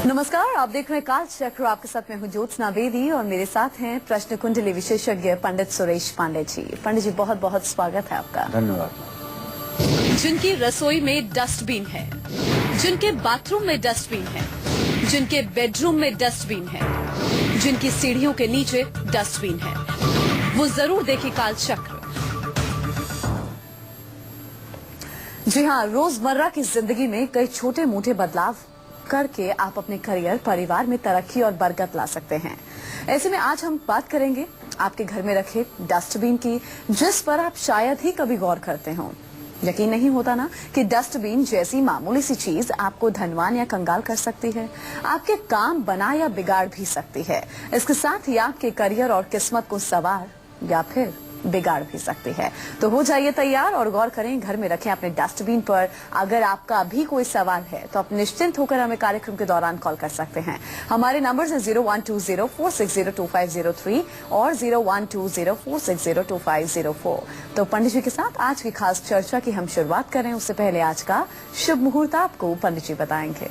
नमस्कार, आप देख रहे हैं काल चक्र। आपके साथ मैं हूं ज्योत्सना बेदी और मेरे साथ हैं प्रश्न कुंडली विशेषज्ञ पंडित सुरेश पांडे जी। पंडित जी, बहुत बहुत स्वागत है आपका। धन्यवाद। जिनकी रसोई में डस्टबिन है, जिनके बाथरूम में डस्टबिन है, जिनके बेडरूम में डस्टबिन है, जिनकी सीढ़ियों के नीचे डस्टबिन है, वो जरूर देखे काल चक्र। जी हाँ, रोजमर्रा की जिंदगी में कई छोटे मोटे बदलाव करके आप अपने करियर, परिवार में तरक्की और बरकत ला सकते हैं। ऐसे में आज हम बात करेंगे आपके घर में रखे डस्टबिन की, जिस पर आप शायद ही कभी गौर करते हों। यकीन नहीं होता ना कि डस्टबिन जैसी मामूली सी चीज आपको धनवान या कंगाल कर सकती है, आपके काम बना या बिगाड़ भी सकती है। इसके साथ ही आपके करियर और किस्मत को संवार या फिर बिगाड़ भी सकती है। तो हो जाइए तैयार और गौर करें, घर में रखें अपने डस्टबिन पर। अगर आपका अभी कोई सवाल है तो आप निश्चिंत होकर हमें कार्यक्रम के दौरान कॉल कर सकते हैं। हमारे नंबर है 0120460253 और 0120460254। तो पंडित जी के साथ आज की खास चर्चा की हम शुरुआत करें, उससे पहले आज का शुभ मुहूर्त आपको पंडित जी बताएंगे।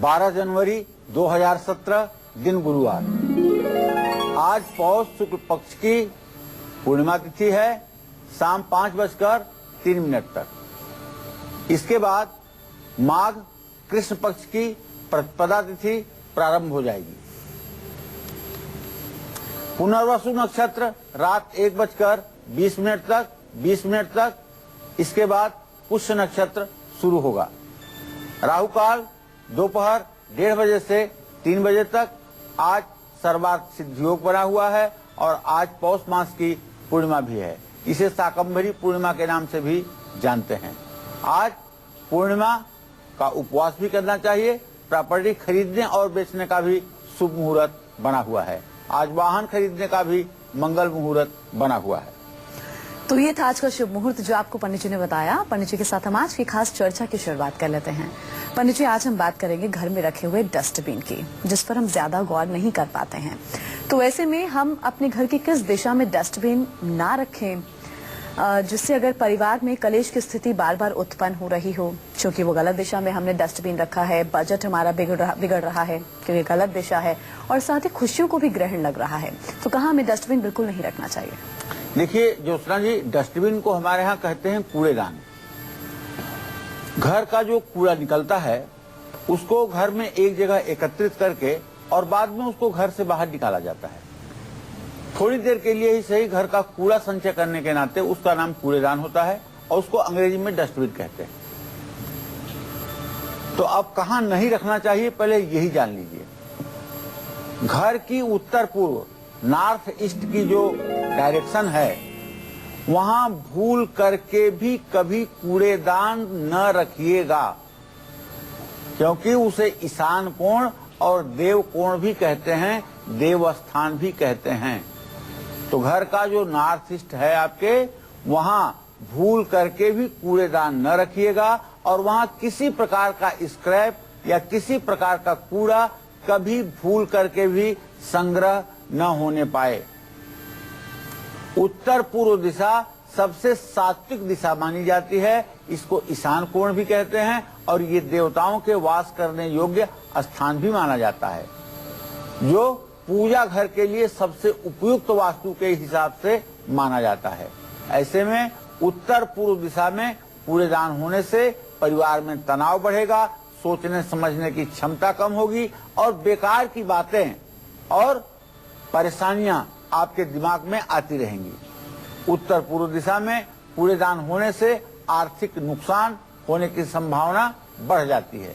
12 जनवरी 2017 दिन गुरुवार। आज पौष शुक्ल पक्ष की पूर्णिमा तिथि है, शाम 5:03 तक। इसके बाद माघ कृष्ण पक्ष की प्रतिपदा तिथि प्रारंभ हो जाएगी। पुनर्वसु नक्षत्र रात 1:20 तक 20 मिनट तक। इसके बाद पुष्य नक्षत्र शुरू होगा। राहु काल दोपहर 1:30 बजे से 3 बजे तक। आज सर्वार्थ सिद्ध योग बना हुआ है और आज पौष मास की पूर्णिमा भी है। इसे शाकंभरी पूर्णिमा के नाम से भी जानते हैं। आज पूर्णिमा का उपवास भी करना चाहिए। प्रॉपर्टी खरीदने और बेचने का भी शुभ मुहूर्त बना हुआ है। आज वाहन खरीदने का भी मंगल मुहूर्त बना हुआ है। तो ये था आज का शुभ मुहूर्त जो आपको पंडित जी ने बताया। पंडित जी के साथ हम आज की खास चर्चा की शुरुआत कर लेते हैं। पंडित जी, आज हम बात करेंगे घर में रखे हुए डस्टबिन की, जिस पर हम ज्यादा गौर नहीं कर पाते हैं। तो ऐसे में हम अपने घर की किस दिशा में डस्टबिन ना रखें, जिससे अगर परिवार में कलेश की स्थिति बार बार उत्पन्न हो रही हो, क्योंकि वो गलत दिशा में हमने डस्टबिन रखा है, बजट हमारा बिगड़ रहा है क्योंकि गलत दिशा है, और साथ ही खुशियों को भी ग्रहण लग रहा है, तो कहाँ हमें डस्टबिन बिल्कुल नहीं रखना चाहिए? देखिए ज्योत्सना जी, डस्टबिन को हमारे यहाँ कहते हैं कूड़ेदान। घर का जो कूड़ा निकलता है उसको घर में एक जगह एकत्रित करके और बाद में उसको घर से बाहर निकाला जाता है। थोड़ी देर के लिए ही सही, घर का कूड़ा संचय करने के नाते उसका नाम कूड़ेदान होता है और उसको अंग्रेजी में डस्टबिन कहते हैं। तो अब कहाँ नहीं रखना चाहिए, पहले यही जान लीजिए। घर की उत्तर पूर्व नॉर्थ ईस्ट की जो डायरेक्शन है वहां भूल करके भी कभी कूड़ेदान न रखिएगा, क्योंकि उसे ईशान कोण और देव कोण भी कहते हैं, देव स्थान भी कहते हैं। तो घर का जो नॉर्थ ईस्ट है आपके, वहां भूल करके भी कूड़ेदान न रखिएगा और वहां किसी प्रकार का स्क्रैप या किसी प्रकार का कूड़ा कभी भूल करके भी संग्रह न होने पाए। उत्तर पूर्व दिशा सबसे सात्विक दिशा मानी जाती है, इसको ईशान कोण भी कहते हैं और ये देवताओं के वास करने योग्य स्थान भी माना जाता है, जो पूजा घर के लिए सबसे उपयुक्त वास्तु के हिसाब से माना जाता है। ऐसे में उत्तर पूर्व दिशा में कूड़ेदान होने से परिवार में तनाव बढ़ेगा, सोचने समझने की क्षमता कम होगी और बेकार की बातें और परेशानियां आपके दिमाग में आती रहेंगी। उत्तर पूर्व दिशा में कूड़ेदान होने से आर्थिक नुकसान होने की संभावना बढ़ जाती है।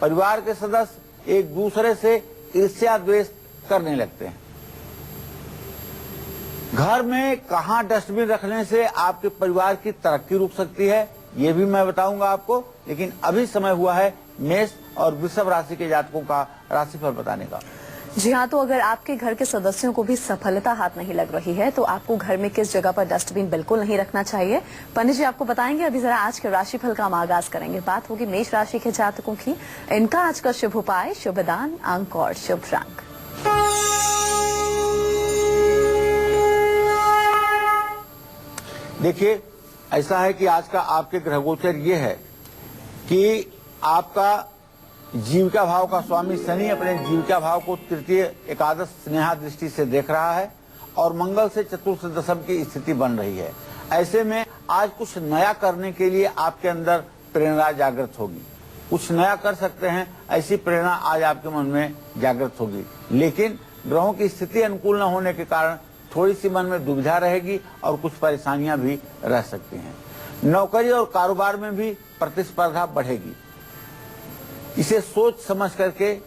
परिवार के सदस्य एक दूसरे से ईर्ष्या द्वेष करने लगते हैं। घर में कहां डस्टबिन रखने से आपके परिवार की तरक्की रुक सकती है, ये भी मैं बताऊंगा आपको। लेकिन अभी समय हुआ है मेष और वृषभ राशि के जातकों का राशिफल बताने का। जी हाँ, तो अगर आपके घर के सदस्यों को भी सफलता हाथ नहीं लग रही है तो आपको घर में किस जगह पर डस्टबिन बिल्कुल नहीं रखना चाहिए, पंडित जी आपको बताएंगे। अभी जरा आज के राशिफल का हम आगाज करेंगे। बात होगी मेष राशि के जातकों की। इनका आज का शुभ उपाय, शुभ दान, अंक और शुभ रंग। देखिए ऐसा है कि आज का आपके ग्रह गोचर ये है कि आपका जीविका भाव का स्वामी शनि अपने जीविका भाव को तृतीय एकादश स्नेहा दृष्टि से देख रहा है और मंगल से चतुर्थ दशम की स्थिति बन रही है। ऐसे में आज कुछ नया करने के लिए आपके अंदर प्रेरणा जागृत होगी, कुछ नया कर सकते हैं ऐसी प्रेरणा आज आपके मन में जागृत होगी। लेकिन ग्रहों की स्थिति अनुकूल न होने के कारण थोड़ी सी मन में दुविधा रहेगी और कुछ परेशानियां भी रह सकती हैं। नौकरी और कारोबार में भी प्रतिस्पर्धा बढ़ेगी। इसे सोच समझ करके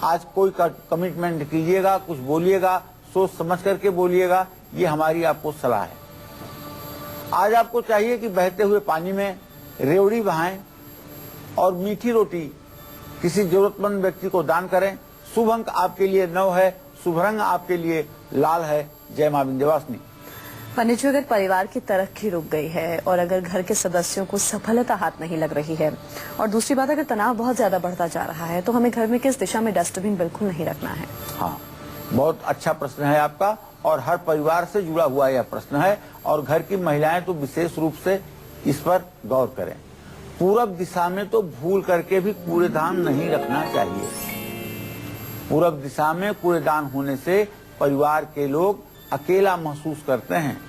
आज कोई कमिटमेंट कीजिएगा, कुछ बोलिएगा, सोच समझ करके बोलिएगा, ये हमारी आपको सलाह है। आज आपको चाहिए कि बहते हुए पानी में रेवड़ी बहाएं और मीठी रोटी किसी जरूरतमंद व्यक्ति को दान करें। शुभ अंक आपके लिए 9 है, शुभ रंग आपके लिए लाल है। जय मां विंध्यवासिनी। पंडित जी, अगर परिवार की तरक्की रुक गई है और अगर घर के सदस्यों को सफलता हाथ नहीं लग रही है और दूसरी बात अगर तनाव बहुत ज्यादा बढ़ता जा रहा है तो हमें घर में किस दिशा में डस्टबिन बिल्कुल नहीं रखना है? हाँ, बहुत अच्छा प्रश्न है आपका और हर परिवार से जुड़ा हुआ यह प्रश्न है और घर की महिलाएं तो विशेष रूप से इस पर गौर करें। पूरब दिशा में तो भूल करके भी कूड़ेदान नहीं रखना चाहिए। पूरब दिशा में कूड़ेदान होने से परिवार के लोग अकेला महसूस करते हैं।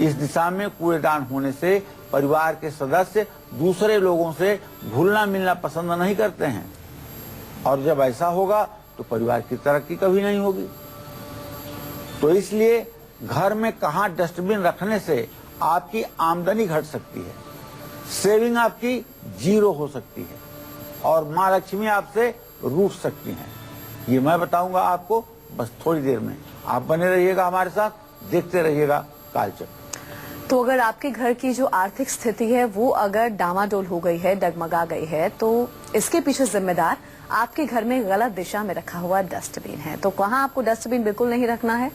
इस दिशा में कूड़ेदान होने से परिवार के सदस्य दूसरे लोगों से घुलना मिलना पसंद नहीं करते हैं और जब ऐसा होगा तो परिवार की तरक्की कभी नहीं होगी। तो इसलिए घर में कहाँ डस्टबिन रखने से आपकी आमदनी घट सकती है, सेविंग आपकी 0 हो सकती है और माँ लक्ष्मी आपसे रूठ सकती हैं। ये मैं बताऊंगा आपको बस थोड़ी देर में। आप बने रहिएगा हमारे साथ, देखते रहिएगा कालचक्र। तो अगर आपके घर की जो आर्थिक स्थिति है वो अगर डामाडोल हो गई है, डगमगा गई है, तो इसके पीछे जिम्मेदार आपके घर में गलत दिशा में रखा हुआ डस्टबिन है। तो कहाँ आपको डस्टबिन बिल्कुल नहीं रखना है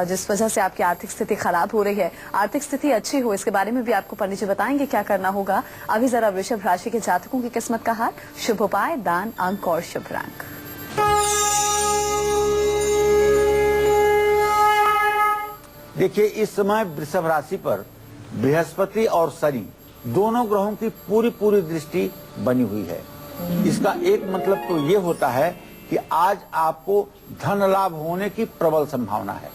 जिस वजह से आपकी आर्थिक स्थिति खराब हो रही है? आर्थिक स्थिति अच्छी हो इसके बारे में भी आपको पंडित जी बताएंगे क्या करना होगा। अभी जरा वृषभ राशि के जातकों की किस्मत का हाल, शुभ उपाय, दान, अंक और शुभ रंग। देखिए, इस समय वृषभ राशि पर बृहस्पति और शनि दोनों ग्रहों की पूरी दृष्टि बनी हुई है। इसका एक मतलब तो ये होता है कि आज आपको धन लाभ होने की प्रबल संभावना है।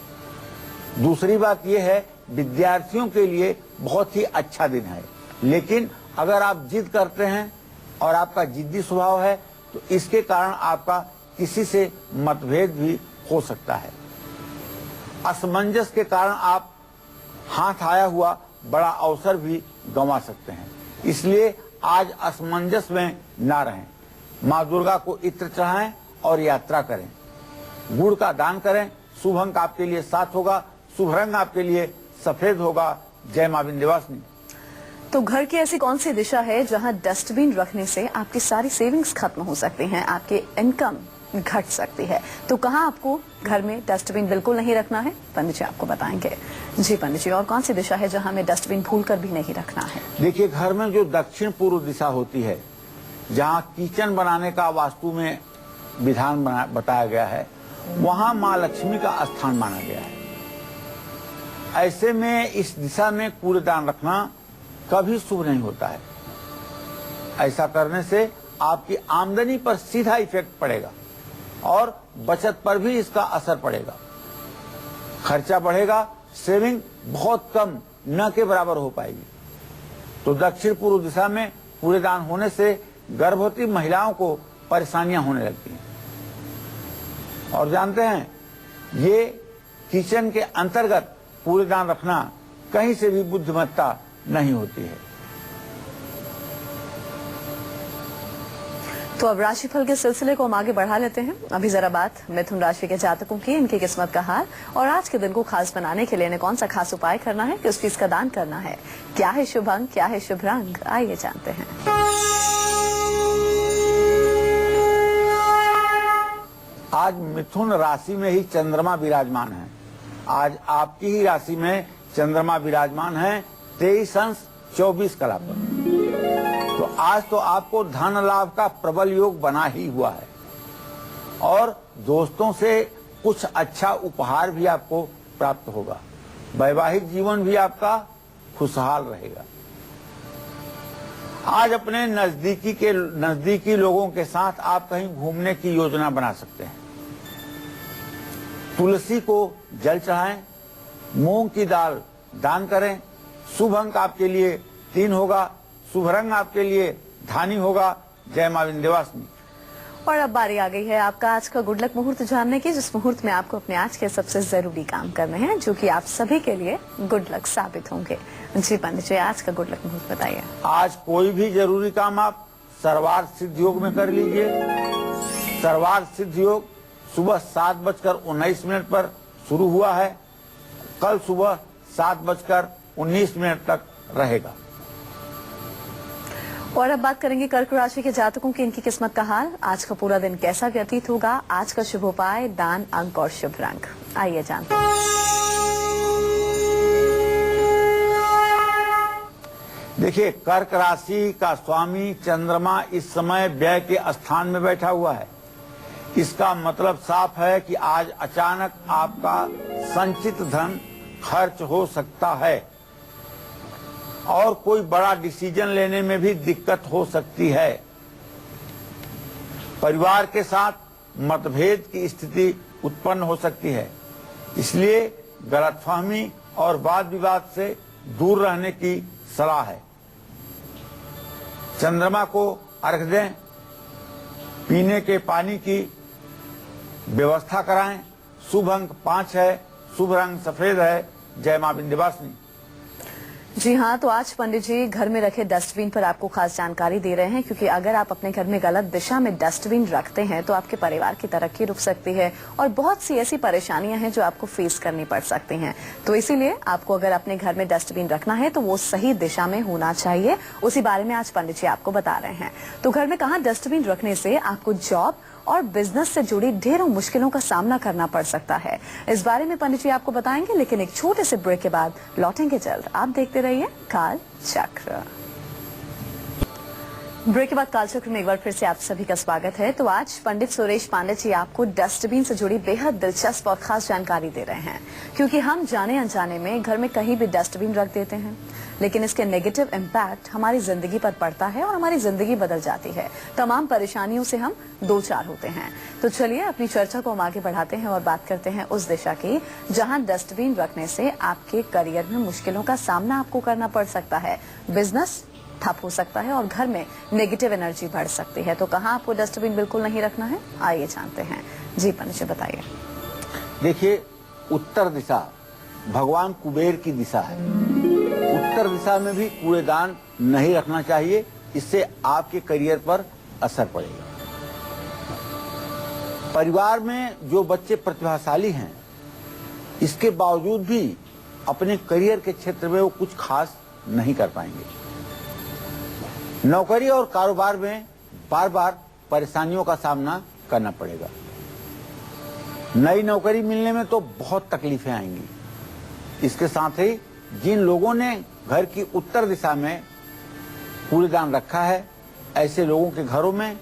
दूसरी बात यह है, विद्यार्थियों के लिए बहुत ही अच्छा दिन है। लेकिन अगर आप जिद करते हैं और आपका जिद्दी स्वभाव है तो इसके कारण आपका किसी से मतभेद भी हो सकता है। असमंजस के कारण आप हाथ आया हुआ बड़ा अवसर भी गंवा सकते हैं। इसलिए आज असमंजस में ना रहें। माँ दुर्गा को इत्र चढ़ाएं और यात्रा करें। गुड़ का दान करें। शुभ अंक आपके लिए 7 होगा, शुभ रंग आपके लिए सफेद होगा। जय मां विंध्यवासिनी। तो घर की ऐसी कौन सी दिशा है जहां डस्टबिन रखने से आपकी सारी सेविंग्स खत्म हो सकती हैं, आपकी इनकम घट सकती है? तो कहां आपको घर में डस्टबिन बिल्कुल नहीं रखना है, पंडित जी आपको बताएंगे। जी पंडित जी, और कौन सी दिशा है जहां हमें डस्टबिन भूलकर भी नहीं रखना है? देखिए, घर में जो दक्षिण पूर्व दिशा होती है, जहां किचन बनाने का वास्तु में विधान बताया गया है, वहां माँ लक्ष्मी का स्थान माना गया है। ऐसे में इस दिशा में कूड़ेदान रखना कभी शुभ नहीं होता है। ऐसा करने से आपकी आमदनी पर सीधा इफेक्ट पड़ेगा और बचत पर भी इसका असर पड़ेगा। खर्चा बढ़ेगा, सेविंग बहुत कम न के बराबर हो पाएगी। तो दक्षिण पूर्व दिशा में कूड़ेदान होने से गर्भवती महिलाओं को परेशानियां होने लगती हैं। और जानते हैं, ये किचन के अंतर्गत कूड़ेदान रखना कहीं से भी बुद्धिमत्ता नहीं होती है। तो अब राशिफल के सिलसिले को हम आगे बढ़ा लेते हैं। अभी जरा बात मिथुन राशि के जातकों की, इनकी किस्मत का हाल और आज के दिन को खास बनाने के लिए इन्हें कौन सा खास उपाय करना है, किस चीज का दान करना है, क्या है शुभ अंक, क्या है शुभ रंग, आइए जानते हैं। आज मिथुन राशि में ही चंद्रमा विराजमान है। आज आपकी ही राशि में चंद्रमा विराजमान है 23 अंश 24 कला पर। तो आज तो आपको धन लाभ का प्रबल योग बना ही हुआ है और दोस्तों से कुछ अच्छा उपहार भी आपको प्राप्त होगा। वैवाहिक जीवन भी आपका खुशहाल रहेगा। आज अपने नजदीकी लोगों के साथ आप कहीं घूमने की योजना बना सकते हैं। तुलसी को जल चढ़ाएं, मूंग की दाल दान करें। शुभ अंक आपके लिए 3 होगा, शुभ रंग आपके लिए धानी होगा। जय मां विंध्यवासिनी। और अब बारी आ गई है आपका आज का गुड लक मुहूर्त जानने की, जिस मुहूर्त में आपको अपने आज के सबसे जरूरी काम करने हैं, जो कि आप सभी के लिए गुड लक साबित होंगे। जी पंडित जी, आज का गुड लक मुहूर्त बताइए। आज कोई भी जरूरी काम आप सर्वार्थ सिद्ध योग में कर लीजिए। सर्वार्थ सिद्ध योग सुबह 7:19 पर शुरू हुआ है, कल सुबह 7:19 तक रहेगा। और अब बात करेंगे कर्क राशि के जातकों की, इनकी किस्मत का हाल। आज का पूरा दिन कैसा व्यतीत होगा, आज का शुभ उपाय, दान, अंक और शुभ रंग, आइए जानते हैं। देखिए, कर्क राशि का स्वामी चंद्रमा इस समय व्यय के स्थान में बैठा हुआ है। इसका मतलब साफ है कि आज अचानक आपका संचित धन खर्च हो सकता है और कोई बड़ा डिसीजन लेने में भी दिक्कत हो सकती है। परिवार के साथ मतभेद की स्थिति उत्पन्न हो सकती है, इसलिए गलतफहमी और वाद विवाद से दूर रहने की सलाह है। चंद्रमा को अर्घ्य दें, पीने के पानी की व्यवस्था कराएं। शुभ अंक 5 है, शुभ रंग सफेद है। जय मां विंध्यवासिनी। जी हाँ, तो आज पंडित जी घर में रखे डस्टबिन पर आपको खास जानकारी दे रहे हैं, क्योंकि अगर आप अपने घर में गलत दिशा में डस्टबिन रखते हैं तो आपके परिवार की तरक्की रुक सकती है और बहुत सी ऐसी परेशानियां हैं जो आपको फेस करनी पड़ सकती हैं। तो इसीलिए आपको अगर अपने घर में डस्टबिन रखना है तो वो सही दिशा में होना चाहिए। उसी बारे में आज पंडित जी आपको बता रहे हैं। तो घर में कहाँ डस्टबिन रखने से आपको जॉब और बिजनेस से जुड़ी ढेरों मुश्किलों का सामना करना पड़ सकता है, इस बारे में पंडित जी आपको बताएंगे। लेकिन एक छोटे से ब्रेक के बाद लौटेंगे जल्द। आप देखते रहिए काल चक्र। ब्रेक के बाद कालचक्र में एक बार फिर से आप सभी का स्वागत है। तो आज पंडित सुरेश पांडे जी आपको डस्टबिन से जुड़ी बेहद दिलचस्प और खास जानकारी दे रहे हैं, क्योंकि हम जाने अनजाने में घर में कहीं भी डस्टबिन रख देते हैं, लेकिन इसके नेगेटिव इम्पैक्ट हमारी जिंदगी पर पड़ता है और हमारी जिंदगी बदल जाती है। तमाम परेशानियों से हम दो चार होते हैं। तो चलिए अपनी चर्चा को हम आगे बढ़ाते हैं और बात करते हैं उस दिशा की जहां डस्टबिन रखने से आपके करियर में मुश्किलों का सामना आपको करना पड़ सकता है, बिजनेस ठप हो सकता है और घर में नेगेटिव एनर्जी बढ़ सकती है। तो कहाँ आपको डस्टबिन बिल्कुल नहीं रखना है, आइए जानते हैं। जी पंडित जी बताइए। देखिए, उत्तर दिशा भगवान कुबेर की दिशा है। उत्तर दिशा में भी कूड़ेदान नहीं रखना चाहिए, इससे आपके करियर पर असर पड़ेगा। परिवार में जो बच्चे प्रतिभाशाली हैं, इसके बावजूद भी अपने करियर के क्षेत्र में वो कुछ खास नहीं कर पाएंगे। नौकरी और कारोबार में बार बार परेशानियों का सामना करना पड़ेगा। नई नौकरी मिलने में तो बहुत तकलीफें आएंगी। इसके साथ ही जिन लोगों ने घर की उत्तर दिशा में कूड़ेदान रखा है, ऐसे लोगों के घरों में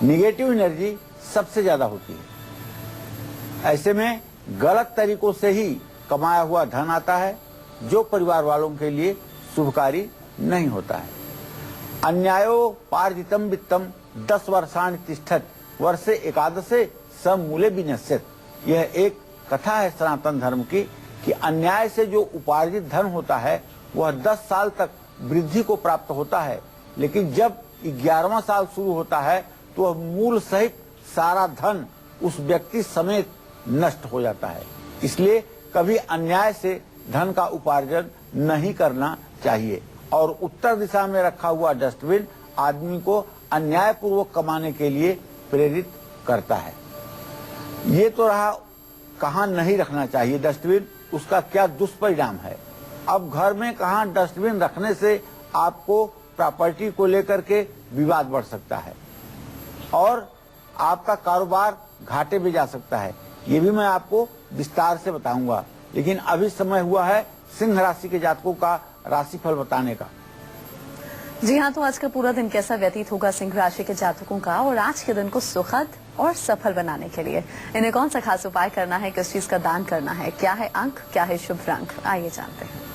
निगेटिव एनर्जी सबसे ज्यादा होती है। ऐसे में गलत तरीकों से ही कमाया हुआ धन आता है, जो परिवार वालों के लिए शुभकारी नहीं होता है। अन्यायो पार्जितम वित्तम 10 वर्षाणि तिष्ठत् वर्षे एकादशे समूले विनश्यत्। यह एक कथा है सनातन धर्म की कि अन्याय से जो उपार्जित धन होता है वह 10 साल तक वृद्धि को प्राप्त होता है, लेकिन जब 11वां साल शुरू होता है तो वह मूल सहित सारा धन उस व्यक्ति समेत नष्ट हो जाता है। इसलिए कभी अन्याय से धन का उपार्जन नहीं करना चाहिए और उत्तर दिशा में रखा हुआ डस्टबिन आदमी को अन्यायपूर्वक कमाने के लिए प्रेरित करता है। ये तो रहा कहाँ नहीं रखना चाहिए डस्टबिन, उसका क्या दुष्परिणाम है। अब घर में कहाँ डस्टबिन रखने से आपको प्रॉपर्टी को लेकर के विवाद बढ़ सकता है और आपका कारोबार घाटे में जा सकता है। ये भी मैं आपको विस्तार से बताऊंगा, लेकिन अभी समय हुआ है सिंह राशि के जातकों का राशिफल बताने का। जी हाँ, तो आज का पूरा दिन कैसा व्यतीत होगा सिंह राशि के जातकों का, और आज के दिन को सुखद और सफल बनाने के लिए इन्हें कौन सा खास उपाय करना है, किस चीज का दान करना है, क्या है अंक, क्या है शुभ रंग, आइए जानते हैं।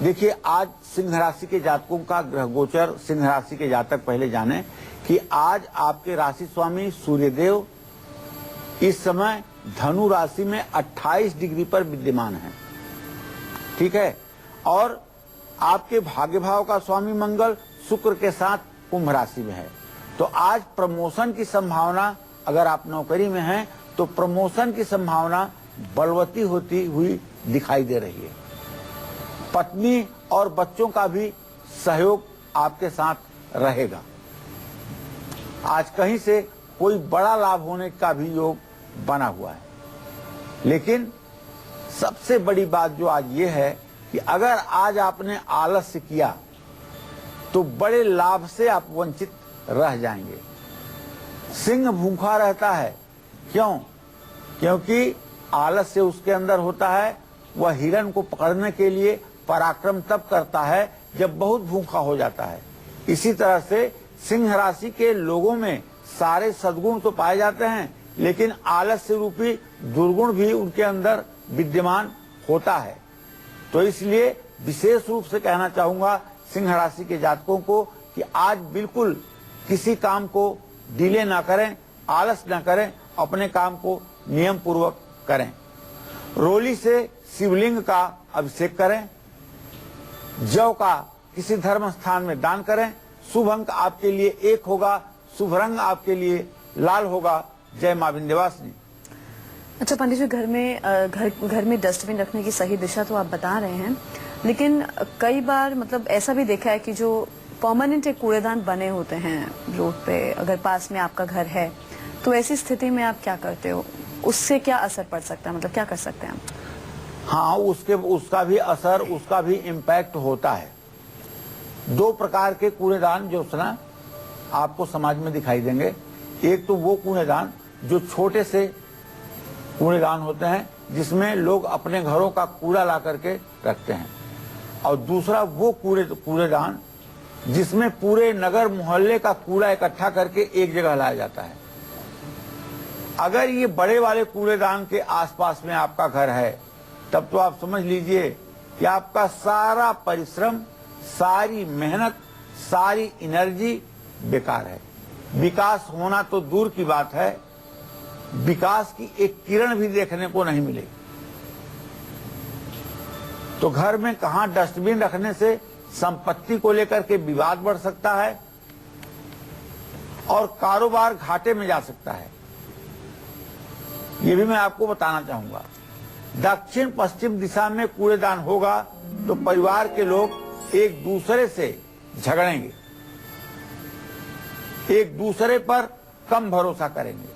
देखिए, आज सिंह राशि के जातकों का ग्रह गोचर, सिंह राशि के जातक पहले जाने कि आज आपके राशि स्वामी सूर्यदेव इस समय धनु राशि में 28 डिग्री पर विद्यमान है। ठीक है, और आपके भाग्य भाव का स्वामी मंगल शुक्र के साथ कुंभ राशि में है। तो आज प्रमोशन की संभावना, अगर आप नौकरी में हैं तो प्रमोशन की संभावना बलवती होती हुई दिखाई दे रही है। पत्नी और बच्चों का भी सहयोग आपके साथ रहेगा। आज कहीं से कोई बड़ा लाभ होने का भी योग बना हुआ है। लेकिन सबसे बड़ी बात जो आज ये है कि अगर आज आपने आलस्य किया तो बड़े लाभ से आप वंचित रह जाएंगे। सिंह भूखा रहता है, क्यों? क्योंकि आलस्य उसके अंदर होता है। वह हिरण को पकड़ने के लिए पराक्रम तब करता है जब बहुत भूखा हो जाता है। इसी तरह से सिंह राशि के लोगों में सारे सद्गुण तो पाए जाते हैं, लेकिन आलस्य रूपी दुर्गुण भी उनके अंदर विद्यमान होता है। तो इसलिए विशेष रूप से कहना चाहूंगा सिंह राशि के जातकों को कि आज बिल्कुल किसी काम को डिले ना करें, आलस ना करें, अपने काम को नियम पूर्वक करें। रोली से शिवलिंग का अभिषेक करें, जौ का किसी धर्म स्थान में दान करें। शुभ अंक आपके लिए 1 होगा, शुभ रंग आपके लिए लाल होगा। जय मां विंध्यवासिनी। अच्छा पंडित जी, घर में डस्टबिन रखने की सही दिशा तो आप बता रहे हैं, लेकिन कई बार मतलब ऐसा भी देखा है कि जो परमानेंट एक कूड़ेदान बने होते हैं रोड पे, अगर पास में आपका घर है, तो ऐसी स्थिति में आप क्या करते हो? उससे क्या असर पड़ सकता है, मतलब क्या कर सकते हैं आप? हाँ, उसका भी असर, उसका भी इम्पैक्ट होता है। 2 प्रकार के कूड़ेदान जो ना आपको समाज में दिखाई देंगे। एक तो वो कूड़ेदान जो छोटे से कूड़ेदान होते हैं, जिसमें लोग अपने घरों का कूड़ा ला करके रखते हैं, और दूसरा वो कूड़ेदान जिसमें पूरे नगर मोहल्ले का कूड़ा इकट्ठा करके एक जगह लाया जाता है। अगर ये बड़े वाले कूड़ेदान के आसपास में आपका घर है, तब तो आप समझ लीजिए कि आपका सारा परिश्रम, सारी मेहनत, सारी एनर्जी बेकार है। विकास होना तो दूर की बात है, विकास की एक किरण भी देखने को नहीं मिलेगी। तो घर में कहां डस्टबिन रखने से संपत्ति को लेकर के विवाद बढ़ सकता है और कारोबार घाटे में जा सकता है, ये भी मैं आपको बताना चाहूंगा। दक्षिण पश्चिम दिशा में कूड़ेदान होगा तो परिवार के लोग एक दूसरे से झगड़ेंगे, एक दूसरे पर कम भरोसा करेंगे,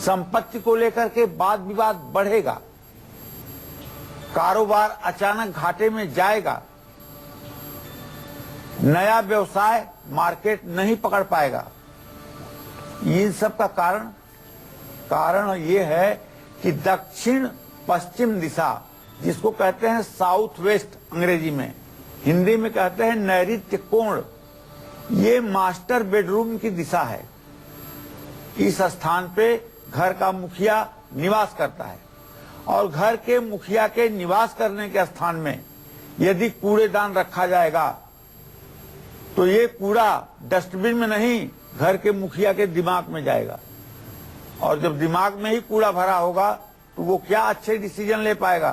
संपत्ति को लेकर के वाद विवाद बढ़ेगा, कारोबार अचानक घाटे में जाएगा, नया व्यवसाय मार्केट नहीं पकड़ पाएगा। इन सब का कारण ये है कि दक्षिण पश्चिम दिशा, जिसको कहते हैं साउथ वेस्ट अंग्रेजी में, हिंदी में कहते हैं नैऋत्य कोण, ये मास्टर बेडरूम की दिशा है। इस स्थान पे घर का मुखिया निवास करता है, और घर के मुखिया के निवास करने के स्थान में यदि कूड़ेदान रखा जाएगा तो ये कूड़ा डस्टबिन में नहीं, घर के मुखिया के दिमाग में जाएगा, और जब दिमाग में ही कूड़ा भरा होगा तो वो क्या अच्छे डिसीजन ले पाएगा,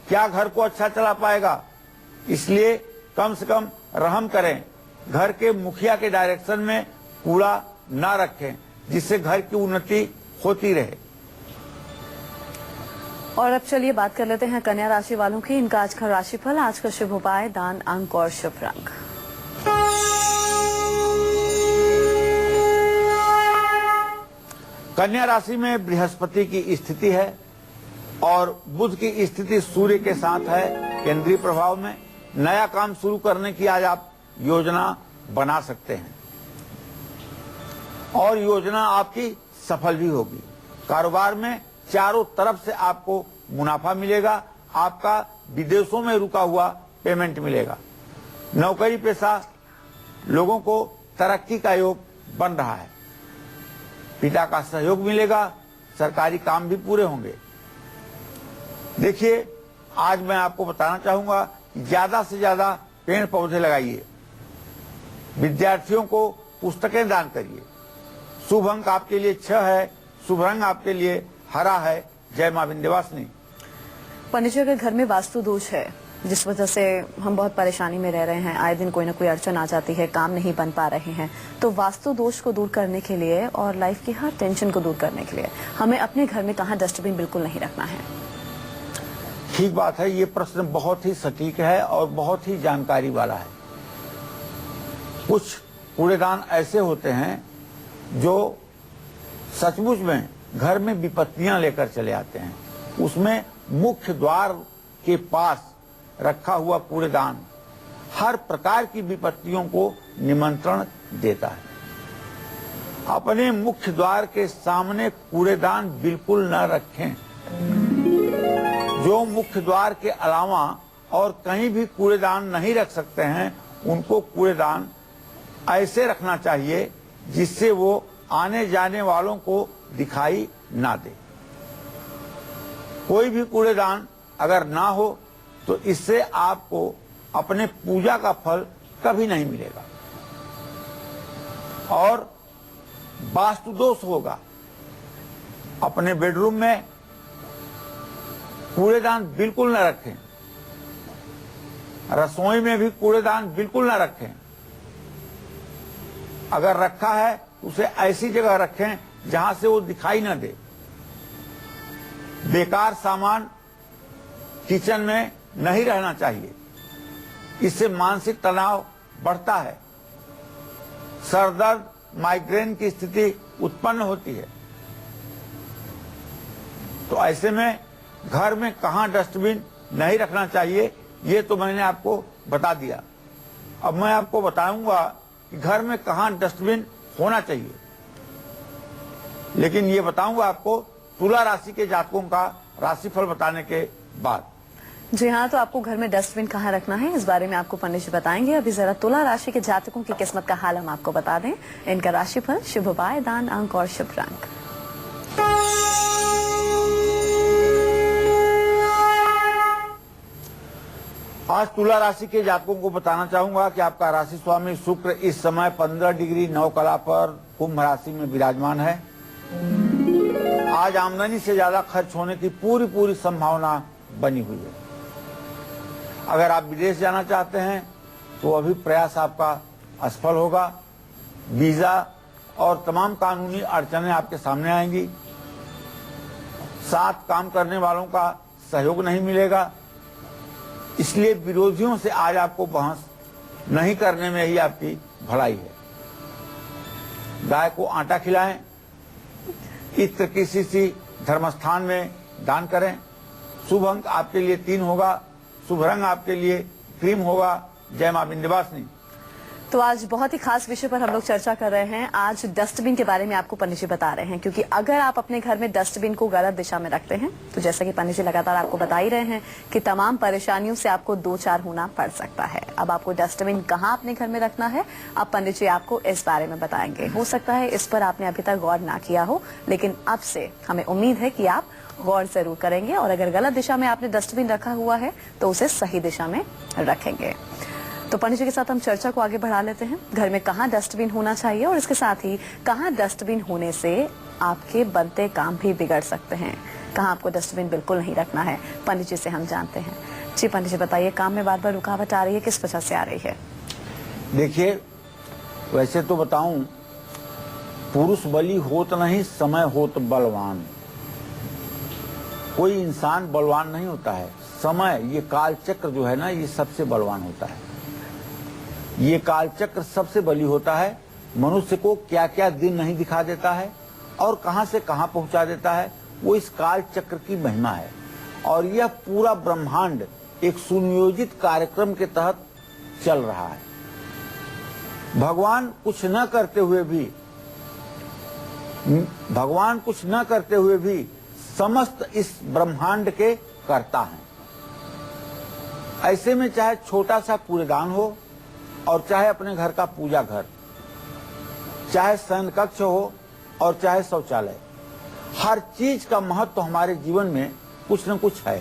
क्या घर को अच्छा चला पाएगा। इसलिए कम से कम रहम करें, घर के मुखिया के डायरेक्शन में कूड़ा ना रखें, जिससे घर की उन्नति होती रहे। और अब चलिए बात कर लेते हैं कन्या राशि वालों की। इनका आज का राशिफल, आज का शुभ उपाय, दान, अंक और शुभ रंग। कन्या राशि में बृहस्पति की स्थिति है और बुध की स्थिति सूर्य के साथ है केंद्रीय प्रभाव में। नया काम शुरू करने की आज आप योजना बना सकते हैं और योजना आपकी सफल भी होगी। कारोबार में चारों तरफ से आपको मुनाफा मिलेगा, आपका विदेशों में रुका हुआ पेमेंट मिलेगा। नौकरी पेशा लोगों को तरक्की का योग बन रहा है, पिता का सहयोग मिलेगा, सरकारी काम भी पूरे होंगे। देखिए, आज मैं आपको बताना चाहूंगा कि ज्यादा से ज्यादा पेड़ पौधे लगाइए, विद्यार्थियों को पुस्तकें दान करिए। शुभ अंक आपके लिए 6 है, शुभ रंग आपके लिए हरा है। जय मां विंध्यवासिनी। पंडित जी, अगर घर में वास्तु दोष है जिस वजह से हम बहुत परेशानी में रह रहे हैं, आए दिन कोई ना कोई अड़चन आ जाती है, काम नहीं बन पा रहे हैं, तो वास्तु दोष को दूर करने के लिए और लाइफ की हर टेंशन को दूर करने के लिए हमें अपने घर में कहाँ डस्टबिन बिल्कुल नहीं रखना है? ठीक बात है, ये प्रश्न बहुत ही सटीक है और बहुत ही जानकारी वाला है। कुछ कूड़ेदान ऐसे होते हैं जो सचमुच में घर में विपत्तियां लेकर चले आते हैं। उसमें मुख्य द्वार के पास रखा हुआ कूड़ेदान हर प्रकार की विपत्तियों को निमंत्रण देता है। अपने मुख्य द्वार के सामने कूड़ेदान बिल्कुल न रखें। जो मुख्य द्वार के अलावा और कहीं भी कूड़ेदान नहीं रख सकते हैं, उनको कूड़ेदान ऐसे रखना चाहिए जिससे वो आने जाने वालों को दिखाई ना दे। कोई भी कूड़ेदान अगर ना हो तो इससे आपको अपने पूजा का फल कभी नहीं मिलेगा और वास्तु दोष होगा। अपने बेडरूम में कूड़ेदान बिल्कुल न रखें, रसोई में भी कूड़ेदान बिल्कुल न रखें। अगर रखा है तो उसे ऐसी जगह रखें जहां से वो दिखाई न दे। बेकार सामान किचन में नहीं रहना चाहिए, इससे मानसिक तनाव बढ़ता है, सर दर्द, माइग्रेन की स्थिति उत्पन्न होती है। तो ऐसे में घर में कहां डस्टबिन नहीं रखना चाहिए, ये तो मैंने आपको बता दिया। अब मैं आपको बताऊंगा कि घर में कहां डस्टबिन होना चाहिए, लेकिन ये बताऊंगा आपको तुला राशि के जातकों का राशिफल बताने के बाद। जी हाँ, तो आपको घर में डस्टबिन कहाँ रखना है इस बारे में आपको पंडित जी बताएंगे। अभी जरा तुला राशि के जातकों की किस्मत का हाल हम आपको बता दें। इनका राशिफल, शुभ उपाय, दान, अंक और शुभ रंग। आज तुला राशि के जातकों को बताना चाहूंगा कि आपका राशि स्वामी शुक्र इस समय 15 डिग्री 9 कला पर कुंभ राशि में विराजमान है। आज आमदनी से ज्यादा खर्च होने की पूरी संभावना बनी हुई है। अगर आप विदेश जाना चाहते हैं तो अभी प्रयास आपका असफल होगा। वीजा और तमाम कानूनी अड़चनें आपके सामने आएंगी। साथ काम करने वालों का सहयोग नहीं मिलेगा, इसलिए विरोधियों से आज आपको बहस नहीं करने में ही आपकी भलाई है। गाय को आटा खिलाएं, इत्र किसी धर्मस्थान में दान करें। शुभ अंक आपके लिए 3 होगा, शुभ रंग आपके लिए क्रीम होगा। जय मां विंध्यवासिनी। तो आज बहुत ही खास विषय पर हम लोग चर्चा कर रहे हैं। आज डस्टबिन के बारे में आपको पंडित जी बता रहे हैं, क्योंकि अगर आप अपने घर में डस्टबिन को गलत दिशा में रखते हैं तो जैसा कि पंडित जी लगातार आपको बता ही रहे हैं कि तमाम परेशानियों से आपको 2-4 होना पड़ सकता है। अब आपको डस्टबिन कहाँ अपने घर में रखना है, अब पंडित जी आपको इस बारे में बताएंगे। हो सकता है इस पर आपने अभी तक गौर ना किया हो, लेकिन अब से हमें उम्मीद है कि आप गौर जरूर करेंगे और अगर गलत दिशा में आपने डस्टबिन रखा हुआ है तो उसे सही दिशा में रखेंगे। तो पंडित जी के साथ हम चर्चा को आगे बढ़ा लेते हैं। घर में कहाँ डस्टबिन होना चाहिए और इसके साथ ही कहाँ डस्टबिन होने से आपके बनते काम भी बिगड़ सकते हैं, कहाँ आपको डस्टबिन बिल्कुल नहीं रखना है, पंडित जी से हम जानते हैं। जी पंडित जी बताइए, काम में बार बार रुकावट आ रही है, किस वजह से आ रही है? देखिए, वैसे तो बताऊं, पुरुष बली होत नहीं, समय होत बलवान। कोई इंसान बलवान नहीं होता है, समय, ये काल चक्र जो है ना, ये सबसे बलवान होता है। ये काल चक्र सबसे बली होता है। मनुष्य को क्या क्या दिन नहीं दिखा देता है और कहां से कहां पहुंचा देता है, वो इस काल चक्र की महिमा है। और यह पूरा ब्रह्मांड एक सुनियोजित कार्यक्रम के तहत चल रहा है। भगवान कुछ न करते हुए भी समस्त इस ब्रह्मांड के कर्ता हैं। ऐसे में चाहे छोटा सा कूड़ेदान हो और चाहे अपने घर का पूजा घर, चाहे शयन कक्ष हो और चाहे शौचालय, हर चीज का महत्व हमारे जीवन में कुछ न कुछ है।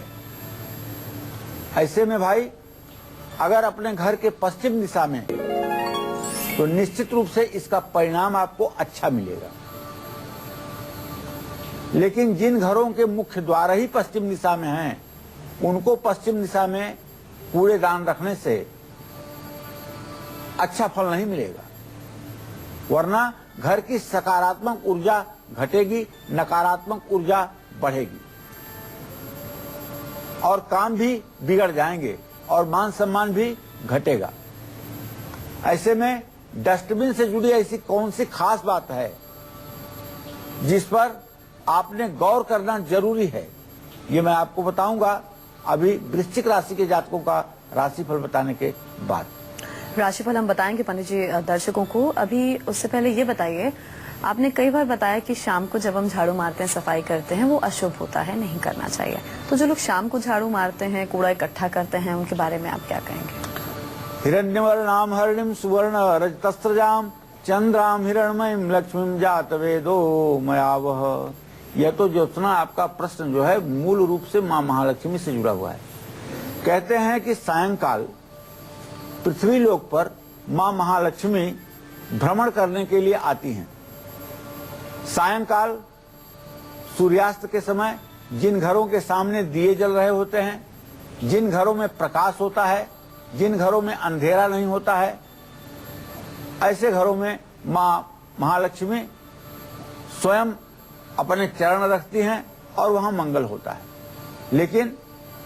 ऐसे में भाई अगर अपने घर के पश्चिम दिशा में, तो निश्चित रूप से इसका परिणाम आपको अच्छा मिलेगा। लेकिन जिन घरों के मुख्य द्वार ही पश्चिम दिशा में हैं, उनको पश्चिम दिशा में कूड़ेदान रखने से अच्छा फल नहीं मिलेगा, वरना घर की सकारात्मक ऊर्जा घटेगी, नकारात्मक ऊर्जा बढ़ेगी और काम भी बिगड़ जाएंगे और मान सम्मान भी घटेगा। ऐसे में डस्टबिन से जुड़ी ऐसी कौन सी खास बात है जिस पर आपने गौर करना जरूरी है, ये मैं आपको बताऊंगा अभी वृश्चिक राशि के जातकों का राशिफल बताने के बाद। राशिफल हम बताएंगे पंडित जी दर्शकों को। अभी उससे पहले ये बताइए, आपने कई बार बताया कि शाम को जब हम झाड़ू मारते हैं, सफाई करते हैं, वो अशुभ होता है, नहीं करना चाहिए। तो जो लोग शाम को झाड़ू मारते हैं, कूड़ा इकट्ठा करते हैं, उनके बारे में आप क्या कहेंगे? हिरण्यवर्णाम हरिणीम सुवर्ण रजतस्रजाम चंद्राम हिरणमयीम लक्ष्मीम जात वेदो मयावह। यह तो ज्योत्सना आपका प्रश्न जो है मूल रूप से मां महालक्ष्मी से जुड़ा हुआ है। कहते हैं कि सायंकाल पृथ्वी लोक पर मां महालक्ष्मी भ्रमण करने के लिए आती हैं। सायंकाल सूर्यास्त के समय जिन घरों के सामने दिए जल रहे होते हैं, जिन घरों में प्रकाश होता है, जिन घरों में अंधेरा नहीं होता है, ऐसे घरों में मां महालक्ष्मी स्वयं अपने चरण रखती हैं और वहां मंगल होता है। लेकिन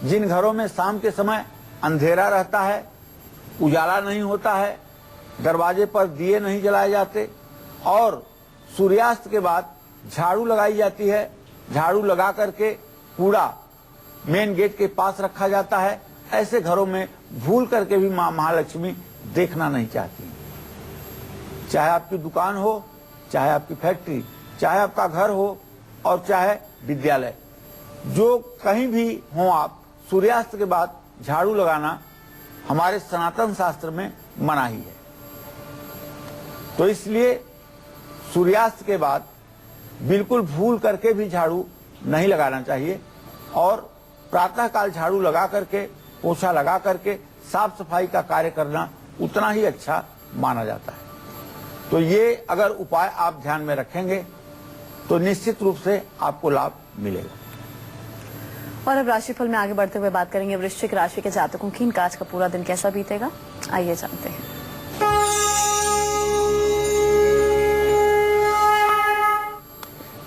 जिन घरों में शाम के समय अंधेरा रहता है, उजाला नहीं होता है, दरवाजे पर दिए नहीं जलाए जाते और सूर्यास्त के बाद झाड़ू लगाई जाती है, झाड़ू लगा करके कूड़ा मेन गेट के पास रखा जाता है, ऐसे घरों में भूल करके भी मां महालक्ष्मी देखना नहीं चाहती। चाहे आपकी दुकान हो, चाहे आपकी फैक्ट्री, चाहे आपका घर हो और चाहे विद्यालय, जो कहीं भी हो आप, सूर्यास्त के बाद झाड़ू लगाना हमारे सनातन शास्त्र में मनाही है। तो इसलिए सूर्यास्त के बाद बिल्कुल भूल करके भी झाड़ू नहीं लगाना चाहिए और प्रातःकाल झाड़ू लगा करके, पोछा लगा करके साफ सफाई का कार्य करना उतना ही अच्छा माना जाता है। तो ये अगर उपाय आप ध्यान में रखेंगे तो निश्चित रूप से आपको लाभ मिलेगा। और अब राशिफल में आगे बढ़ते हुए बात करेंगे वृश्चिक राशि के जातकों की आज का पूरा दिन कैसा बीतेगा, आइए जानते हैं।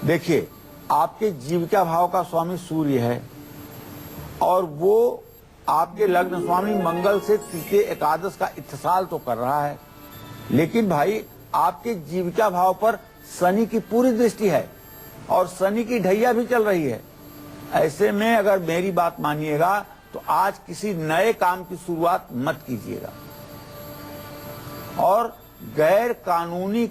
देखिए, आपके जीविका भाव का स्वामी सूर्य है और वो आपके लग्न स्वामी मंगल से तृतीय एकादश का इत्तिसाल तो कर रहा है, लेकिन भाई आपके जीविका भाव पर शनि की पूरी दृष्टि है और शनि की ढैया भी चल रही है। ऐसे में अगर मेरी बात मानिएगा तो आज किसी नए काम की शुरुआत मत कीजिएगा और गैर कानूनी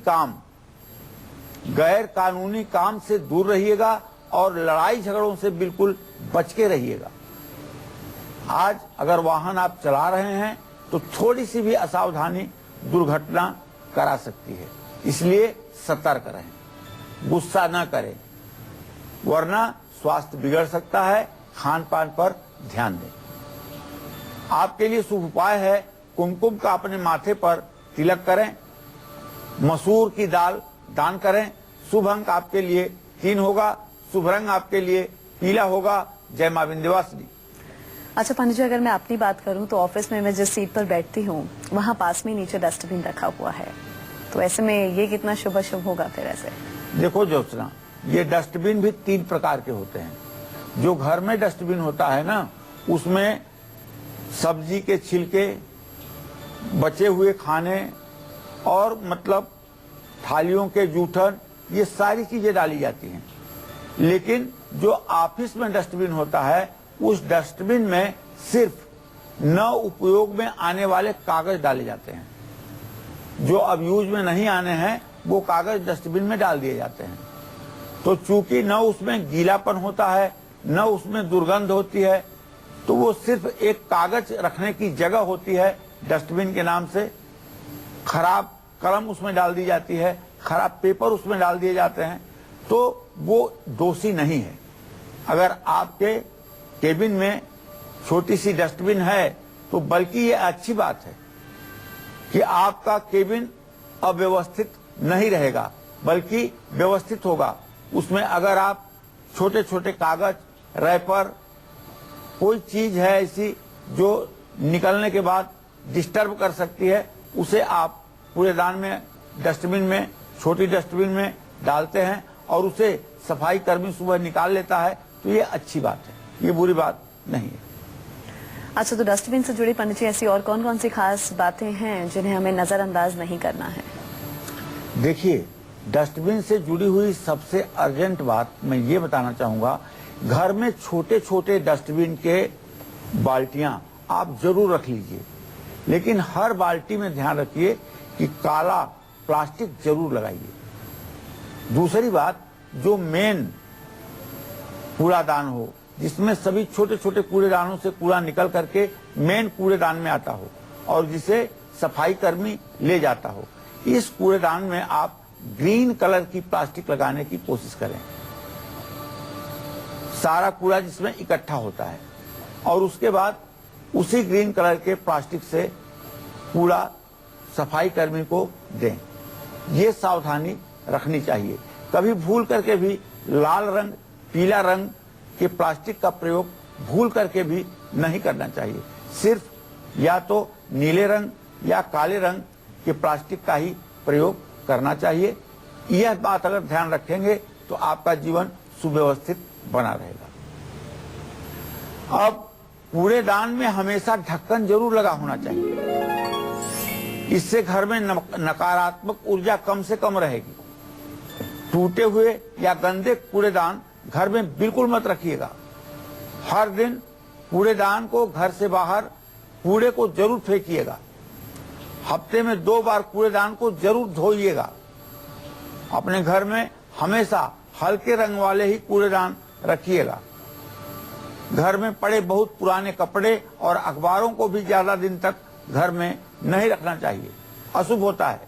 काम से दूर रहिएगा और लड़ाई झगड़ों से बिल्कुल बच के रहिएगा। आज अगर वाहन आप चला रहे हैं तो थोड़ी सी भी असावधानी दुर्घटना करा सकती है, इसलिए सतर्क रहें, गुस्सा न करें, वरना स्वास्थ्य बिगड़ सकता है। खान पान पर ध्यान दें। आपके लिए शुभ उपाय है कुमकुम का अपने माथे पर तिलक करें, मसूर की दाल दान करें। शुभ अंक आपके लिए 3 होगा, शुभ रंग आपके लिए पीला होगा। जय मां विंध्यवासिनी। अच्छा पंडित जी, अगर मैं अपनी बात करूं तो ऑफिस में मैं जिस सीट पर बैठती हूं वहां पास में नीचे डस्टबिन रखा हुआ है, तो ऐसे में ये कितना शुभ अशुभ होगा फिर? ऐसे देखो ज्योत्सना, ये डस्टबिन भी 3 प्रकार के होते हैं। जो घर में डस्टबिन होता है ना, उसमें सब्जी के छिलके, बचे हुए खाने और मतलब थालियों के जूठन, ये सारी चीजें डाली जाती हैं। लेकिन जो ऑफिस में डस्टबिन होता है, उस डस्टबिन में सिर्फ न उपयोग में आने वाले कागज डाले जाते हैं। जो अब यूज में नहीं आने हैं वो कागज डस्टबिन में डाल दिए जाते हैं। तो चूंकि न उसमें गीलापन होता है, न उसमें दुर्गंध होती है, तो वो सिर्फ एक कागज रखने की जगह होती है डस्टबिन के नाम से। खराब कलम उसमें डाल दी जाती है, खराब पेपर उसमें डाल दिए जाते हैं, तो वो दोषी नहीं है। अगर आपके केबिन में छोटी सी डस्टबिन है तो बल्कि ये अच्छी बात है कि आपका केबिन अव्यवस्थित नहीं रहेगा, बल्कि व्यवस्थित होगा। उसमें अगर आप छोटे छोटे कागज, रैपर, कोई चीज है ऐसी जो निकलने के बाद डिस्टर्ब कर सकती है, उसे आप कूड़ेदान में, डस्टबिन में, छोटी डस्टबिन में डालते हैं और उसे सफाई कर्मी सुबह निकाल लेता है, तो ये अच्छी बात है, ये बुरी बात नहीं है। अच्छा, तो डस्टबिन से जुड़ी पंडित जी ऐसी और कौन कौन सी खास बातें हैं जिन्हें हमें नजरअंदाज नहीं करना है? देखिए, डस्टबिन से जुड़ी हुई सबसे अर्जेंट बात मैं ये बताना चाहूंगा, घर में छोटे छोटे डस्टबिन के बाल्टियां आप जरूर रख लीजिए, लेकिन हर बाल्टी में ध्यान रखिए कि काला प्लास्टिक जरूर लगाइए। दूसरी बात, जो मेन कूड़ादान हो, जिसमें सभी छोटे छोटे कूड़ेदानों से कूड़ा निकल करके मेन कूड़ेदान में आता हो और जिसे सफाई कर्मी ले जाता हो, इस कूड़ेदान में आप ग्रीन कलर की प्लास्टिक लगाने की कोशिश करें। सारा कूड़ा जिसमें इकट्ठा होता है और उसके बाद उसी ग्रीन कलर के प्लास्टिक से कूड़ा सफाई कर्मी को दें। ये सावधानी रखनी चाहिए। कभी भूल करके भी लाल रंग, पीला रंग के प्लास्टिक का प्रयोग भूल करके भी नहीं करना चाहिए। सिर्फ या तो नीले रंग या काले रंग के प्लास्टिक का ही प्रयोग करना चाहिए। यह बात अगर ध्यान रखेंगे तो आपका जीवन सुव्यवस्थित बना रहेगा। अब कूड़ेदान में हमेशा ढक्कन जरूर लगा होना चाहिए। इससे घर में नकारात्मक ऊर्जा कम से कम रहेगी। टूटे हुए या गंदे कूड़ेदान घर में बिल्कुल मत रखिएगा। हर दिन कूड़ेदान को घर से बाहर कूड़े को जरूर फेंकिएगा। हफ्ते में 2 बार कूड़ेदान को जरूर धोइएगा। अपने घर में हमेशा हल्के रंग वाले ही कूड़ेदान रखिएगा। घर में पड़े बहुत पुराने कपड़े और अखबारों को भी ज्यादा दिन तक घर में नहीं रखना चाहिए, अशुभ होता है।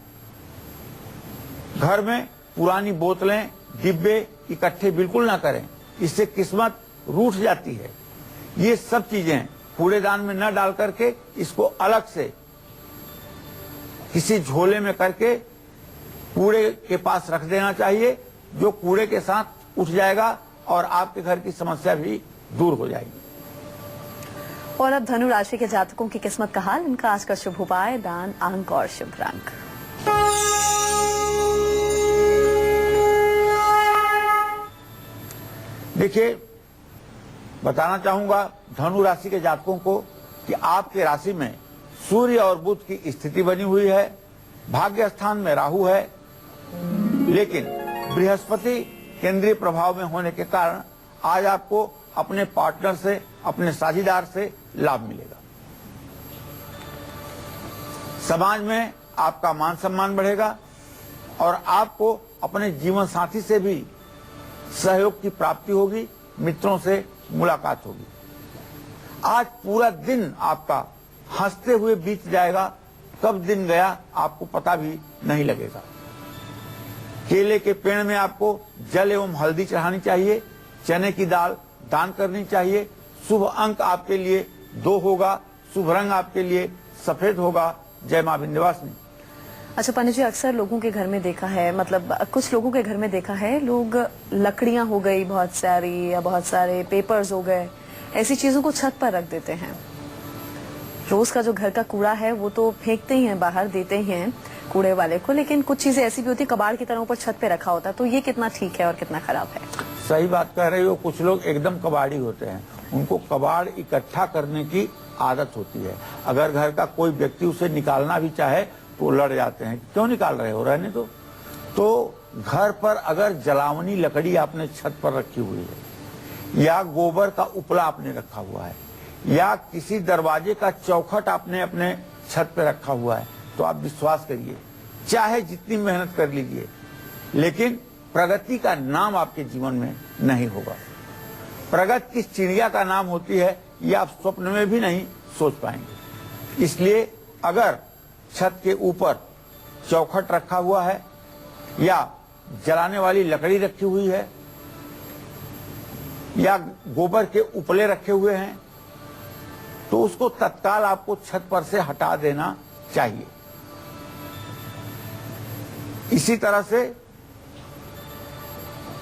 घर में पुरानी बोतलें, डिब्बे इकट्ठे बिल्कुल ना करें, इससे किस्मत रूठ जाती है। ये सब चीजें कूड़ेदान में न डाल करके इसको अलग से किसी झोले में करके कूड़े के पास रख देना चाहिए, जो कूड़े के साथ उठ जाएगा और आपके घर की समस्या भी दूर हो जाएगी। और अब धनु राशि के जातकों की किस्मत का हाल, इनका आज का शुभ उपाय, दान, अंक और शुभ रंग। देखिए, बताना चाहूंगा धनु राशि के जातकों को कि आपके राशि में सूर्य और बुध की स्थिति बनी हुई है। भाग्य स्थान में राहु है, लेकिन बृहस्पति केंद्रीय प्रभाव में होने के कारण आज आपको अपने पार्टनर से, अपने साझीदार से लाभ मिलेगा। समाज में आपका मान सम्मान बढ़ेगा और आपको अपने जीवन साथी से भी सहयोग की प्राप्ति होगी, मित्रों से मुलाकात होगी। आज पूरा दिन आपका हंसते हुए बीत जाएगा, कब दिन गया आपको पता भी नहीं लगेगा। केले के पेड़ में आपको जल एवं हल्दी चढ़ानी चाहिए। चने की दाल दान करनी चाहिए। शुभ अंक आपके लिए 2 होगा। शुभ रंग आपके लिए सफेद होगा। जय मां विंध्यवासिनी। अच्छा पंडित जी, अक्सर लोगों के घर में देखा है, मतलब कुछ लोगों के घर में देखा है, लोग लकड़ियां हो गई बहुत सारी या बहुत सारे पेपर्स हो गए, ऐसी चीजों को छत पर रख देते हैं। रोज का जो घर का कूड़ा है वो तो फेंकते ही हैं, बाहर देते ही हैं कूड़े वाले को, लेकिन कुछ चीजें ऐसी भी होती है कबाड़ की तरह ऊपर छत पे रखा होता है, तो ये कितना ठीक है और कितना खराब है? सही बात कह रही हो। कुछ लोग एकदम कबाड़ी होते हैं, उनको कबाड़ इकट्ठा करने की आदत होती है। अगर घर का कोई व्यक्ति उसे निकालना भी चाहे तो लड़ जाते हैं, क्यों निकाल रहे हो, रहने दो। तो घर पर अगर जलावनी लकड़ी आपने छत पर रखी हुई है, या गोबर का उपला आपने रखा हुआ है, या किसी दरवाजे का चौखट आपने अपने छत पर रखा हुआ है, तो आप विश्वास करिए, चाहे जितनी मेहनत कर लीजिए, लेकिन प्रगति का नाम आपके जीवन में नहीं होगा। प्रगति किस चिड़िया का नाम होती है ये आप स्वप्न में भी नहीं सोच पाएंगे। इसलिए अगर छत के ऊपर चौखट रखा हुआ है या जलाने वाली लकड़ी रखी हुई है या गोबर के उपले रखे हुए हैं तो उसको तत्काल आपको छत पर से हटा देना चाहिए। इसी तरह से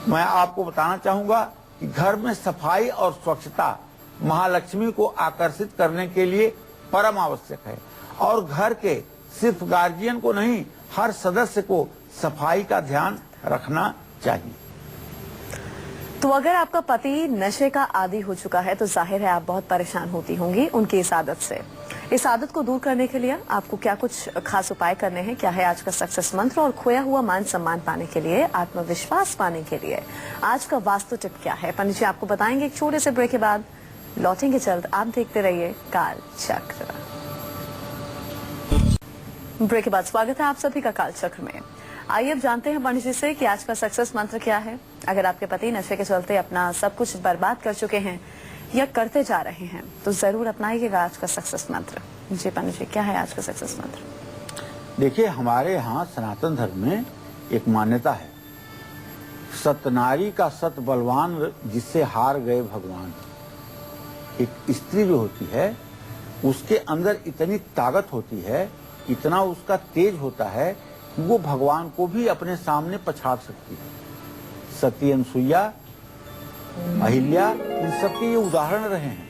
मैं आपको बताना चाहूंगा कि घर में सफाई और स्वच्छता महालक्ष्मी को आकर्षित करने के लिए परम आवश्यक है और घर के सिर्फ गार्जियन को नहीं, हर सदस्य को सफाई का ध्यान रखना चाहिए। तो अगर आपका पति नशे का आदी हो चुका है तो जाहिर है आप बहुत परेशान होती होंगी उनकी इस आदत से। इस आदत को दूर करने के लिए आपको क्या कुछ खास उपाय करने हैं, क्या है आज का सक्सेस मंत्र और खोया हुआ मान सम्मान पाने के लिए, आत्मविश्वास पाने के लिए आज का वास्तु टिप क्या है, पंडित जी आपको बताएंगे। एक छोटे से ब्रेक के बाद लौटेंगे जल्द। आप देखते रहिए काल चक्र। ब्रेक के बाद स्वागत है आप सभी का काल चक्र में। आइए अब जानते हैं पंडित जी से कि आज का सक्सेस मंत्र क्या है। अगर आपके पति नशे के चलते अपना सब कुछ बर्बाद कर चुके हैं या करते जा रहे हैं तो जरूर अपनाइएगा आज का सक्सेस मंत्र। जी पंडित जी, क्या है आज का सक्सेस मंत्र? देखिए, हमारे यहाँ सनातन धर्म में एक मान्यता है, सतनारी का सत बलवान जिससे हार गए भगवान। एक स्त्री जो होती है उसके अंदर इतनी ताकत होती है, इतना उसका तेज होता है कि वो भगवान को भी अपने सामने पछाड़ सकती है। सती, अनसुईया, अहिल्या, इन सबके ये उदाहरण रहे हैं।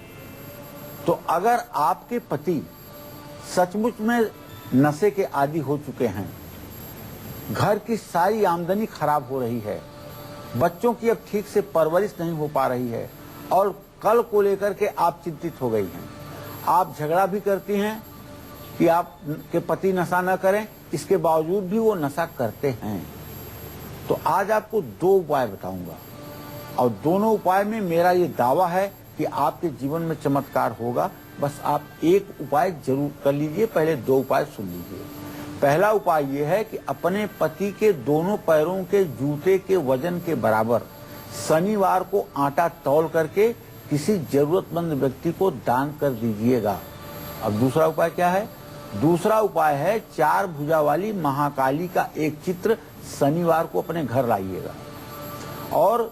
तो अगर आपके पति सचमुच में नशे के आदी हो चुके हैं, घर की सारी आमदनी खराब हो रही है, बच्चों की अब ठीक से परवरिश नहीं हो पा रही है और कल को लेकर के आप चिंतित हो गई हैं, आप झगड़ा भी करती हैं कि आप के पति नशा न करें, इसके बावजूद भी वो नशा करते हैं, तो आज आपको दो उपाय बताऊंगा और दोनों उपाय में मेरा ये दावा है कि आपके जीवन में चमत्कार होगा। बस आप एक उपाय जरूर कर लीजिए, पहले दो उपाय सुन लीजिए। पहला उपाय ये है कि अपने पति के दोनों पैरों के जूते के वजन के बराबर शनिवार को आटा तौल करके किसी जरूरतमंद व्यक्ति को दान कर दीजिएगा। अब दूसरा उपाय क्या है? दूसरा उपाय है 4 भुजा वाली महाकाली का एक चित्र शनिवार को अपने घर लाइएगा और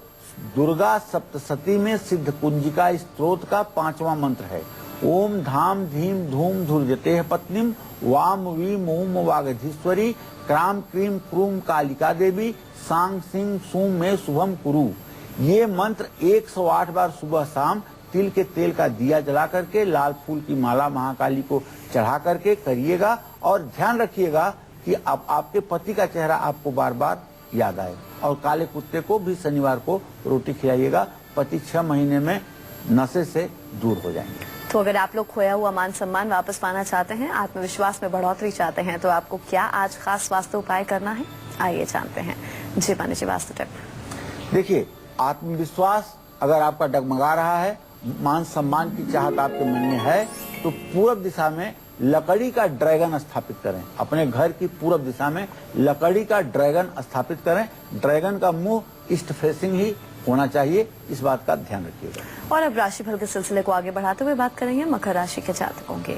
दुर्गा सप्तशती में सिद्ध कुंजिका स्तोत्र का 5वां मंत्र है, ओम धाम धीम धूम धुर्जते पत्नीम वाम वीम ओम वागधीश्वरी क्राम क्रीम क्रूम कालिका देवी सांग सिंह सूम में शुभम कुरु। ये मंत्र 108 बार सुबह शाम तिल के तेल का दिया जला करके लाल फूल की माला महाकाली को चढ़ा करके करिएगा और ध्यान रखिएगा कि अब आपके पति का चेहरा आपको बार बार याद आए। और काले कुत्ते को भी शनिवार को रोटी खिलाइएगा, पति 6 महीने में नशे से दूर हो जाएंगे। तो अगर आप लोग खोया हुआ मान सम्मान वापस पाना चाहते हैं, आत्मविश्वास में बढ़ोतरी चाहते हैं, तो आपको क्या आज खास वास्तु उपाय करना है, आइए जानते हैं। जी पंडित जी, वास्तु टिप। देखिए, आत्मविश्वास अगर आपका डगमगा रहा है, मान सम्मान की चाहत आपके मन में है, तो पूरब दिशा में लकड़ी का ड्रैगन स्थापित करें। अपने घर की पूरब दिशा में लकड़ी का ड्रैगन स्थापित करें। ड्रैगन का मुंह ईस्ट फेसिंग ही होना चाहिए, इस बात का ध्यान रखिएगा। और अब राशिफल के सिलसिले को आगे बढ़ाते हुए बात करेंगे मकर राशि के जातकों के।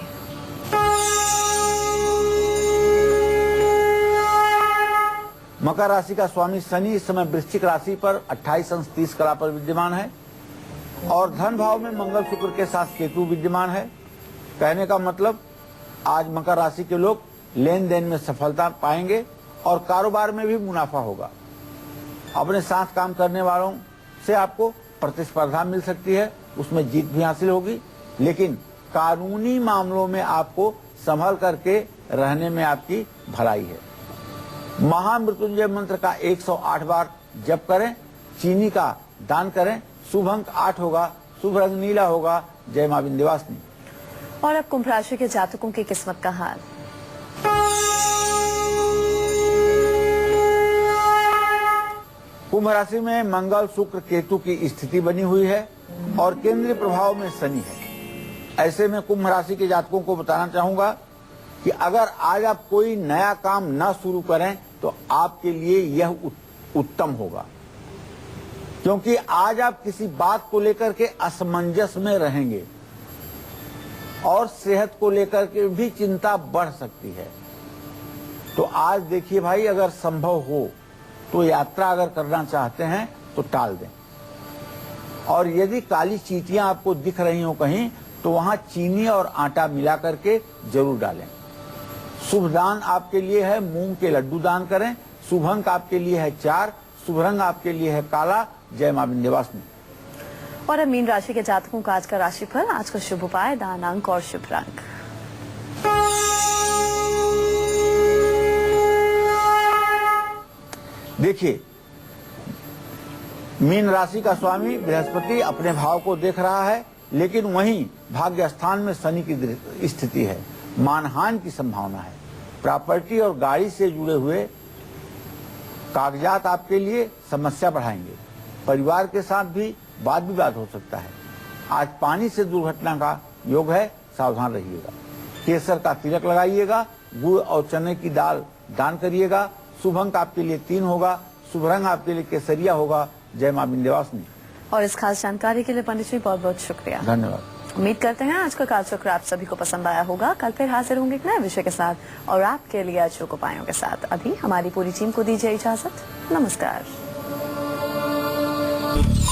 मकर राशि का स्वामी शनि इस समय वृश्चिक राशि पर 28 अंश 30 कला पर विद्यमान है और धन भाव में मंगल शुक्र के साथ केतु विद्यमान है। कहने का मतलब, आज मकर राशि के लोग लेन देन में सफलता पाएंगे और कारोबार में भी मुनाफा होगा। अपने साथ काम करने वालों से आपको प्रतिस्पर्धा मिल सकती है, उसमें जीत भी हासिल होगी, लेकिन कानूनी मामलों में आपको संभल करके रहने में आपकी भलाई है। महामृत्युंजय मंत्र का 108 बार जप करें, चीनी का दान करें, शुभ अंक 8 होगा, शुभ रंग नीला होगा। जय मां विंध्यवासिनी। और अब कुंभ राशि के जातकों की किस्मत का हाल। कुंभ राशि में मंगल शुक्र केतु की स्थिति बनी हुई है और केंद्रीय प्रभाव में शनि है। ऐसे में कुंभ राशि के जातकों को बताना चाहूंगा कि अगर आज आप कोई नया काम न शुरू करें तो आपके लिए यह उत्तम होगा, क्योंकि आज आप किसी बात को लेकर के असमंजस में रहेंगे और सेहत को लेकर के भी चिंता बढ़ सकती है। तो आज देखिए भाई, अगर संभव हो तो यात्रा अगर करना चाहते हैं तो टाल दें, और यदि काली चींटियां आपको दिख रही हो कहीं तो वहां चीनी और आटा मिला करके जरूर डालें। शुभ दान आपके लिए है मूंग के लड्डू दान करें। शुभ अंक आपके लिए है 4, शुभ रंग आपके लिए है काला। जय मां विंध्यवासिनी। और अब मीन राशि के जातकों का आज का राशिफल, आज का शुभ उपाय, दान अंक और शुभ रंग। देखिए, मीन राशि का स्वामी बृहस्पति अपने भाव को देख रहा है, लेकिन वहीं भाग्य स्थान में शनि की स्थिति है। मानहानि की संभावना है। प्रॉपर्टी और गाड़ी से जुड़े हुए कागजात आपके लिए समस्या बढ़ाएंगे। परिवार के साथ भी वाद विवाद हो सकता है। आज पानी से दुर्घटना का योग है, सावधान रहिएगा। केसर का तिलक लगाइएगा। गुड़ और चने की दाल दान करिएगा। शुभ अंक आपके लिए 3 होगा। शुभ रंग आपके लिए केसरिया होगा। जय मां विंध्यवासिनी। और इस खास जानकारी के लिए पंडित जी बहुत बहुत शुक्रिया। धन्यवाद। उम्मीद करते हैं आज का कालचक्र आप सभी को पसंद आया होगा। कल फिर हाजिर होंगे एक नए विषय के साथ और आपके लिए अचूक उपायों के साथ। अभी हमारी पूरी टीम को दीजिए इजाजत। नमस्कार।